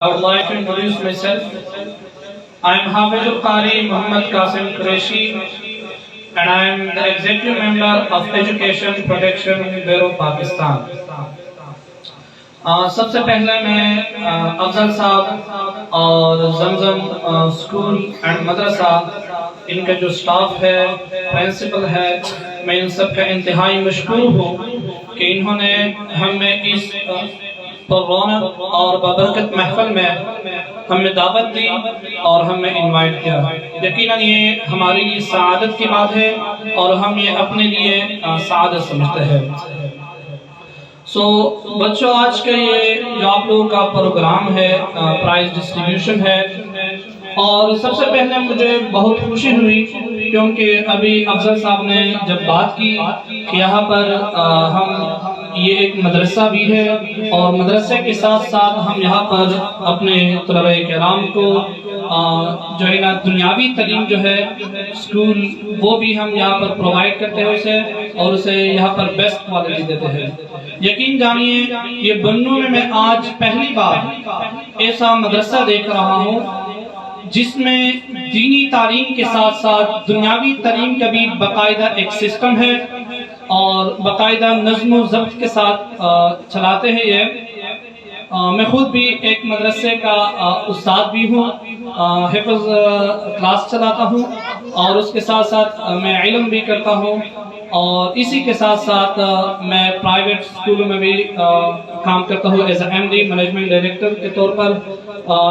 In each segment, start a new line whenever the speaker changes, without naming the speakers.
I would like to introduce myself. I am Hafizul Qari Muhammad Qasim Qureshi and I am the Executive Member of Education Protection Bureau Pakistan. سب سے پہلے میں افضل صاحب اور زمزم school and مدرسہ ان کا جو staff ہے، پرنسپل ہے، میں ان سب کا انتہائی مشکور ہوں کہ انہوں نے ہمیں اس رونق اور بابرکت محفل میں ہمیں دعوت دی اور ہمیں انوائٹ کیا۔ یقیناً یہ ہماری سعادت کی بات ہے اور ہم یہ اپنے لیے سعادت سمجھتے ہیں۔ بچوں، آج کا یہ جو آپ لوگوں کا پروگرام ہے، پرائز ڈسٹریبیوشن ہے، اور سب سے پہلے مجھے بہت خوشی ہوئی کیونکہ ابھی افضل صاحب نے جب بات کی کہ یہاں پر ہم یہ ایک مدرسہ بھی ہے اور مدرسے کے ساتھ ساتھ ہم یہاں پر اپنے طلباء کرام کو جو ہے نا دنیاوی تعلیم جو ہے اسکول وہ بھی ہم یہاں پر پرووائڈ کرتے ہیں اسے، اور اسے یہاں پر بیسٹ کوالٹی دیتے ہیں۔ یقین جانیے یہ بنوں میں آج پہلی بار ایسا مدرسہ دیکھ رہا ہوں جس میں دینی تعلیم کے ساتھ ساتھ دنیاوی تعلیم کا بھی باقاعدہ ایک سسٹم ہے اور باقاعدہ نظم و ضبط کے ساتھ چلاتے ہیں یہ۔ میں خود بھی ایک مدرسے کا استاد بھی ہوں، حفظ کلاس چلاتا ہوں اور اس کے ساتھ ساتھ میں علم بھی کرتا ہوں، اور اسی کے ساتھ ساتھ میں پرائیویٹ اسکولوں میں بھی کام کرتا ہوں as a MD management director کے طور پر۔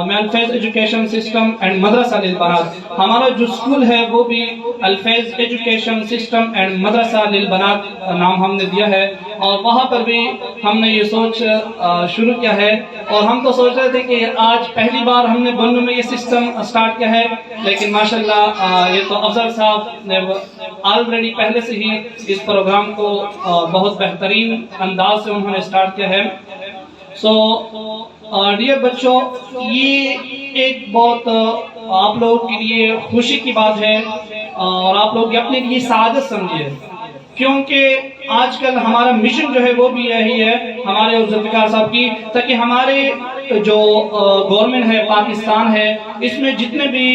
میں الفیض ایجوکیشن سسٹم اینڈ مدرسہ للبنات، ہمارا جو اسکول ہے وہ بھی الفیض ایجوکیشن سسٹم اینڈ مدرسہ للبنات نام ہم نے دیا ہے، اور وہاں پر بھی ہم نے یہ سوچ شروع کیا ہے، اور ہم تو سوچ رہے تھے کہ آج پہلی بار ہم نے بنوں میں یہ سسٹم اسٹارٹ کیا ہے، لیکن ماشاءاللہ یہ تو افضل صاحب نے آلریڈی پہلے سے ہی اس پروگرام کو بہت بہترین انداز سے انہوں نے اسٹارٹ کیا ہے۔ ڈیئر بچوں، یہ ایک بہت آپ لوگوں کے لیے خوشی کی بات ہے اور آپ لوگ اپنے لیے سعادت سمجھیے، کیونکہ آج کل ہمارا مشن جو ہے وہ بھی یہی ہے ہمارے اور ذوالفقار صاحب کی، تاکہ ہمارے جو گورنمنٹ ہے پاکستان ہے اس میں جتنے بھی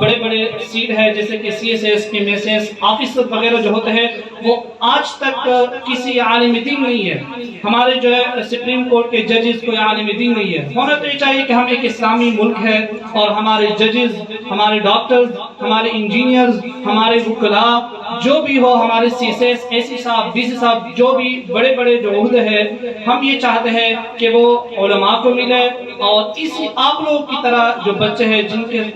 بڑے بڑے سیٹ ہے جیسے کہ CSS MSS آفیسر وغیرہ جو ہوتے ہیں وہ آج تک کسی عالم دین نہیں ہے۔ ہمارے جو ہے سپریم کورٹ کے ججز کوئی عالم دین نہیں ہے۔ ہونا تو یہ چاہیے کہ ہم ایک اسلامی ملک ہے اور ہمارے ججز، ہمارے ڈاکٹرز، ہمارے انجینئرز، ہمارے وکلاء جو بھی ہو، ہمارے CSS AC صاحب DC صاحب جو بھی بڑے بڑے جو عہدے ہیں، ہم یہ چاہتے ہیں کہ وہ علماء کو ملے، اور اسی آپ لوگوں کی طرح جو بچے ہیں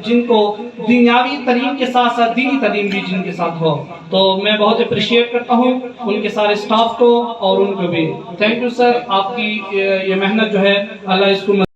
جن کو دنیاوی تعلیم کے ساتھ ساتھ دینی تعلیم بھی جن کے ساتھ ہو، تو میں بہت اپریشیٹ کرتا ہوں ان کے سارے سٹاف کو اور ان کو بھی۔ تھینک یو سر، آپ کی یہ محنت جو ہے اللہ اس کو